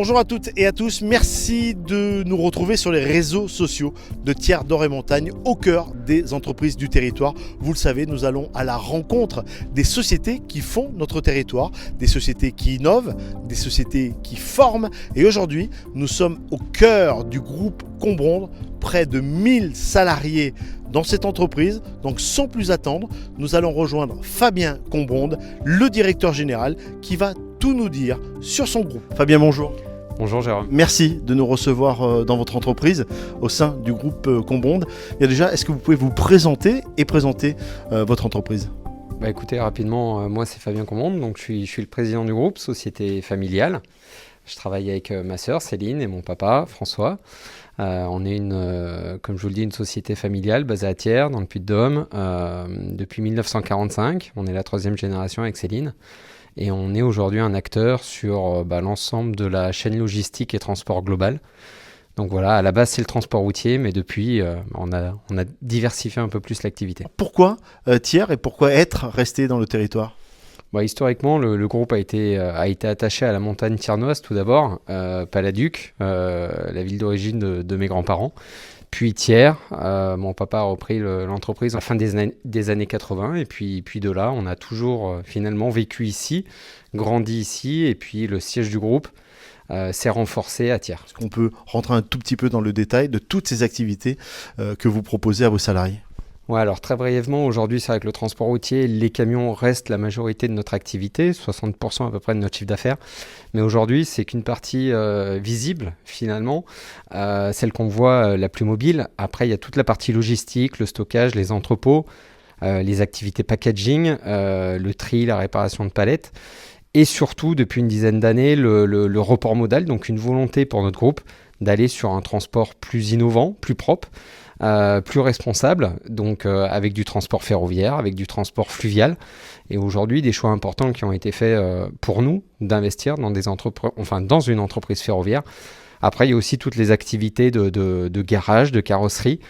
Bonjour à toutes et à tous, merci de nous retrouver sur les réseaux sociaux de Thiers d'Or et Montagne, au cœur des entreprises du territoire. Vous le savez, nous allons à la rencontre des sociétés qui font notre territoire, des sociétés qui innovent, des sociétés qui forment. Et aujourd'hui, nous sommes au cœur du groupe Combronde, près de 1000 salariés dans cette entreprise. Donc sans plus attendre, nous allons rejoindre Fabien Combronde, le directeur général, qui va tout nous dire sur son groupe. Fabien, bonjour. Bonjour Jérôme. Merci de nous recevoir dans votre entreprise au sein du groupe Combronde. Et déjà, est-ce que vous pouvez vous présenter et présenter votre entreprise ? Écoutez, rapidement, moi c'est Fabien Combronde, donc je suis le président du groupe, société familiale. Je travaille avec ma sœur Céline et mon papa François. On est comme je vous le dis, une société familiale basée à Thiers, dans le Puy-de-Dôme, depuis 1945. On est la 3e génération avec Céline. Et on est aujourd'hui un acteur sur l'ensemble de la chaîne logistique et transport global. Donc voilà, à la base c'est le transport routier, mais depuis on a diversifié un peu plus l'activité. Pourquoi Thiers et pourquoi être resté dans le territoire ? Historiquement, le groupe a été attaché à la montagne thiernoise tout d'abord, Paladuc, la ville d'origine de mes grands-parents. Puis Thiers, mon papa a repris l'entreprise à la fin des années 80. Et puis de là, on a toujours finalement vécu ici, grandi ici. Et puis le siège du groupe s'est renforcé à Thiers. Est-ce qu'on peut rentrer un tout petit peu dans le détail de toutes ces activités que vous proposez à vos salariés ? Ouais, alors très brièvement, aujourd'hui, c'est vrai que le transport routier, les camions restent la majorité de notre activité, 60% à peu près de notre chiffre d'affaires. Mais aujourd'hui, c'est qu'une partie visible, finalement, celle qu'on voit la plus mobile. Après, il y a toute la partie logistique, le stockage, les entrepôts, les activités packaging, le tri, la réparation de palettes. Et surtout, depuis une dizaine d'années, le report modal, donc une volonté pour notre groupe d'aller sur un transport plus innovant, plus propre, plus responsable, donc avec du transport ferroviaire, avec du transport fluvial. Et aujourd'hui, des choix importants qui ont été faits pour nous d'investir dans dans une entreprise ferroviaire. Après, il y a aussi toutes les activités de garage, de carrosserie,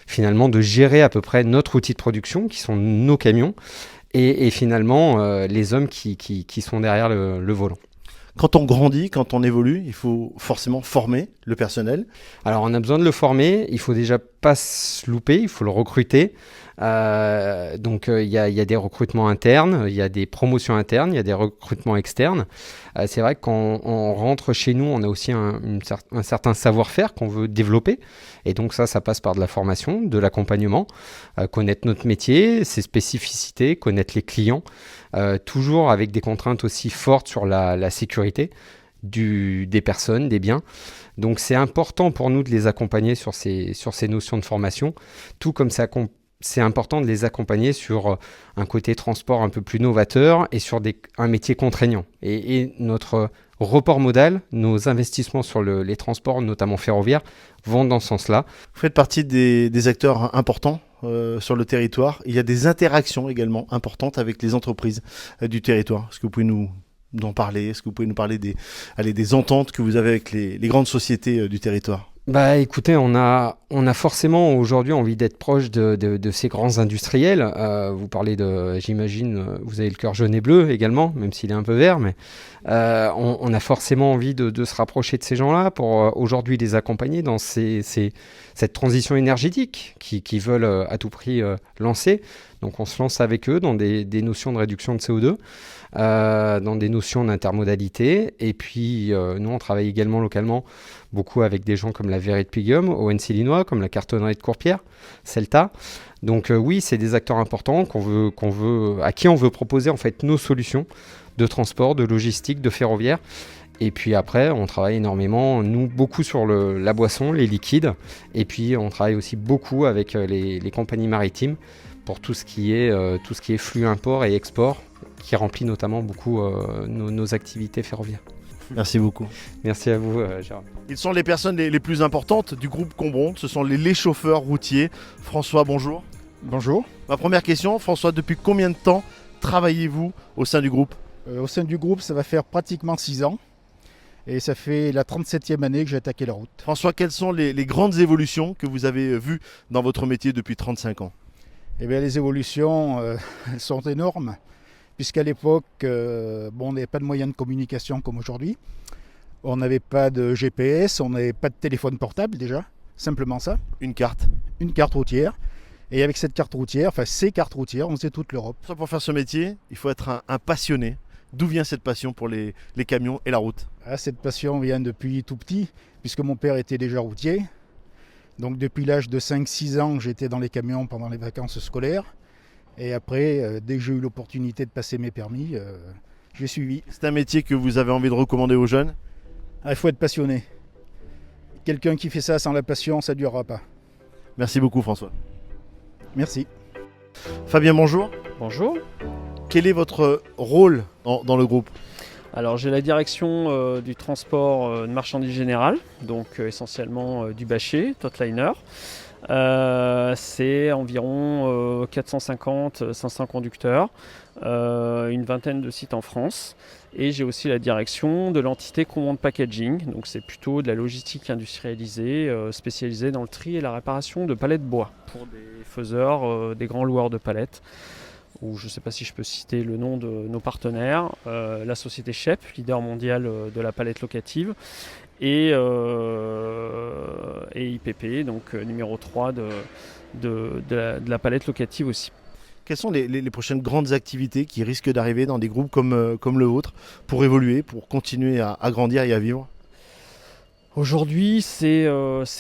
finalement de gérer à peu près notre outil de production, qui sont nos camions, et finalement les hommes qui sont derrière le volant. Quand on grandit, quand on évolue, il faut forcément former le personnel. Alors on a besoin de le former, il faut déjà pas se louper, il faut le recruter. Donc il y a des recrutements internes, il y a des promotions internes, il y a des recrutements externes. C'est vrai que quand on rentre chez nous, on a aussi un certain savoir-faire qu'on veut développer. Et donc ça passe par de la formation, de l'accompagnement, connaître notre métier, ses spécificités, connaître les clients, toujours avec des contraintes aussi fortes sur la sécurité des personnes, des biens. Donc c'est important pour nous de les accompagner sur ces notions de formation, tout comme c'est important de les accompagner sur un côté transport un peu plus novateur et sur un métier contraignant. Et notre report modal, nos investissements sur les transports, notamment ferroviaires, vont dans ce sens-là. Vous faites partie des acteurs importants sur le territoire. Il y a des interactions également importantes avec les entreprises du territoire. Est-ce que vous pouvez nous en parler ? Est-ce que vous pouvez nous parler des ententes que vous avez avec les grandes sociétés du territoire ? Écoutez, on a forcément aujourd'hui envie d'être proche de ces grands industriels. Vous parlez j'imagine, vous avez le cœur jaune et bleu également, même s'il est un peu vert, mais on a forcément envie de se rapprocher de ces gens-là pour aujourd'hui les accompagner dans cette transition énergétique qu'ils veulent à tout prix lancer. Donc on se lance avec eux dans des notions de réduction de CO2, dans des notions d'intermodalité. Et puis nous, on travaille également localement beaucoup avec des gens comme la Verrerie de Pigueum, ONC Linois, comme la Cartonnerie de Courpierre, Celta. Donc oui, c'est des acteurs importants à qui on veut proposer en fait nos solutions de transport, de logistique, de ferroviaire. Et puis après, on travaille énormément, nous, beaucoup sur la boisson, les liquides. Et puis on travaille aussi beaucoup avec les compagnies maritimes pour tout ce qui est flux import et export, qui remplit notamment beaucoup nos activités ferroviaires. Merci beaucoup. Merci à vous, Gérard. Ils sont les personnes les plus importantes du groupe Combronde. Ce sont les chauffeurs routiers. François, bonjour. Bonjour. Ma première question, François, depuis combien de temps travaillez-vous au sein du groupe ? Au sein du groupe, ça va faire pratiquement 6 ans. Et ça fait la 37e année que j'ai attaqué la route. François, quelles sont les grandes évolutions que vous avez vues dans votre métier depuis 35 ans ? Eh bien, les évolutions sont énormes, puisqu'à l'époque, on n'avait pas de moyens de communication comme aujourd'hui. On n'avait pas de GPS, on n'avait pas de téléphone portable déjà, simplement ça. Une carte. Une carte routière. Et avec cette carte routière, enfin ces cartes routières, on faisait toute l'Europe. Pour faire ce métier, il faut être un passionné. D'où vient cette passion pour les camions et la route? Cette passion vient depuis tout petit, puisque mon père était déjà routier. Donc depuis l'âge de 5-6 ans, j'étais dans les camions pendant les vacances scolaires. Et après, dès que j'ai eu l'opportunité de passer mes permis, j'ai suivi. C'est un métier que vous avez envie de recommander aux jeunes? Il faut être passionné. Quelqu'un qui fait ça sans la passion, ça ne durera pas. Merci beaucoup François. Merci. Fabien, bonjour. Bonjour. Quel est votre rôle dans le groupe? Alors j'ai la direction du transport de marchandises générales, donc essentiellement du bâcher, totliner. C'est environ 450-500 conducteurs, une vingtaine de sites en France. Et j'ai aussi la direction de l'entité Combond Packaging, donc c'est plutôt de la logistique industrialisée, spécialisée dans le tri et la réparation de palettes bois pour des faiseurs, des grands loueurs de palettes. Ou je ne sais pas si je peux citer le nom de nos partenaires, la société Shep, leader mondial de la palette locative, et IPP, donc numéro 3 de la palette locative aussi. Quelles sont les prochaines grandes activités qui risquent d'arriver dans des groupes comme le vôtre pour évoluer, pour continuer à grandir et à vivre? Aujourd'hui, c'est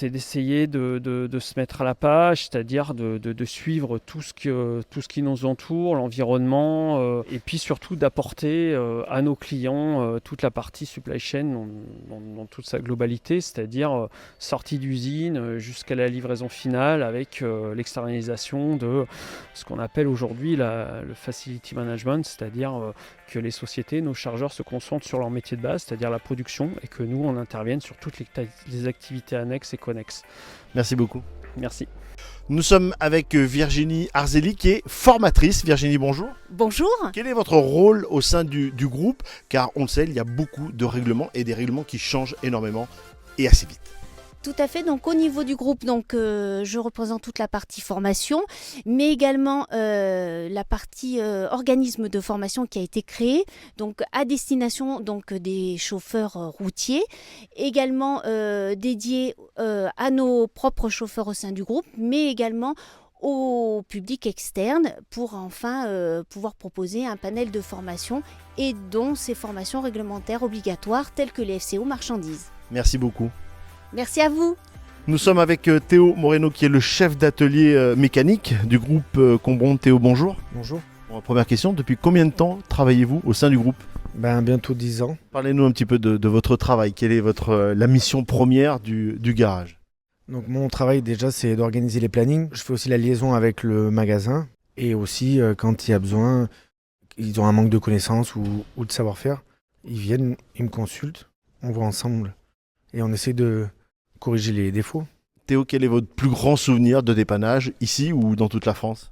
d'essayer de se mettre à la page, c'est-à-dire de suivre tout ce qui nous entoure, l'environnement, et puis surtout d'apporter à nos clients toute la partie supply chain dans toute sa globalité, c'est-à-dire sortie d'usine jusqu'à la livraison finale avec l'externalisation de ce qu'on appelle aujourd'hui le facility management, c'est-à-dire que les sociétés, nos chargeurs se concentrent sur leur métier de base, c'est-à-dire la production, et que nous, on intervienne sur toutes les activités annexes et connexes. Merci beaucoup. Merci. Nous sommes avec Virginie Arzeli qui est formatrice. Virginie, bonjour. Bonjour. Quel est votre rôle au sein du groupe? Car on le sait, il y a beaucoup de règlements et des règlements qui changent énormément et assez vite. Tout à fait. Donc au niveau du groupe, je représente toute la partie formation, mais également la partie organisme de formation qui a été créé, donc à destination des chauffeurs routiers, également dédié à nos propres chauffeurs au sein du groupe, mais également au public externe pour enfin pouvoir proposer un panel de formation et dont ces formations réglementaires obligatoires telles que les FCO marchandises. Merci beaucoup. Merci à vous. Nous sommes avec Théo Moreno qui est le chef d'atelier mécanique du groupe Combond. Théo, bonjour. Bonjour. Bon, première question, depuis combien de temps travaillez-vous au sein du groupe? Bientôt 10 ans. Parlez-nous un petit peu de votre travail. Quelle est la mission première du garage? Donc mon travail déjà c'est d'organiser les plannings. Je fais aussi la liaison avec le magasin et aussi quand il y a besoin, ils ont un manque de connaissances ou de savoir-faire, ils viennent, ils me consultent, on voit ensemble et on essaie de corriger les défauts. Théo, quel est votre plus grand souvenir de dépannage ici ou dans toute la France?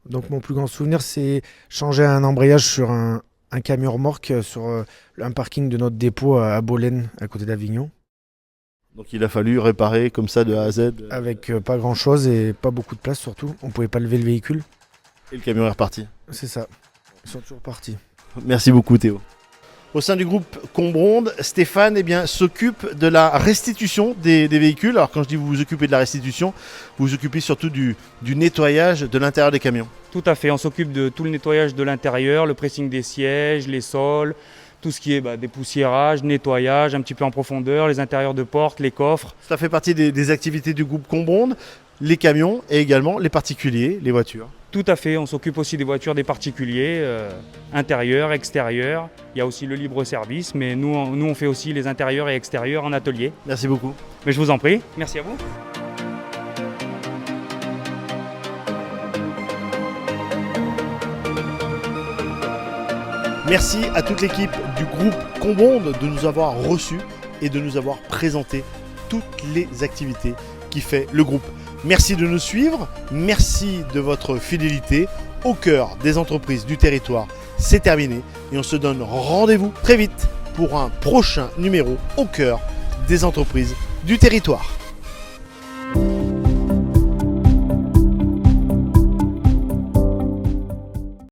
Donc mon plus grand souvenir c'est changer un embrayage sur un camion remorque sur un parking de notre dépôt à Bolène à côté d'Avignon. Donc il a fallu réparer comme ça de A à Z. Avec pas grand chose et pas beaucoup de place surtout, on pouvait pas lever le véhicule. Et le camion est reparti. C'est ça, ils sont toujours partis. Merci beaucoup Théo. Au sein du groupe Combond, Stéphane s'occupe de la restitution des véhicules. Alors quand je dis vous vous occupez de la restitution, vous vous occupez surtout du nettoyage de l'intérieur des camions. Tout à fait, on s'occupe de tout le nettoyage de l'intérieur, le pressing des sièges, les sols, tout ce qui est dépoussiérage, nettoyage, un petit peu en profondeur, les intérieurs de portes, les coffres. Ça fait partie des activités du groupe Combond, les camions et également les particuliers, les voitures. Tout à fait, on s'occupe aussi des voitures des particuliers, intérieurs, extérieurs. Il y a aussi le libre service, mais nous on fait aussi les intérieurs et extérieurs en atelier. Merci beaucoup. Mais je vous en prie, merci à vous. Merci à toute l'équipe du groupe Combond de nous avoir reçus et de nous avoir présenté toutes les activités qui fait le groupe. Merci de nous suivre, merci de votre fidélité au cœur des entreprises du territoire. C'est terminé et on se donne rendez-vous très vite pour un prochain numéro au cœur des entreprises du territoire.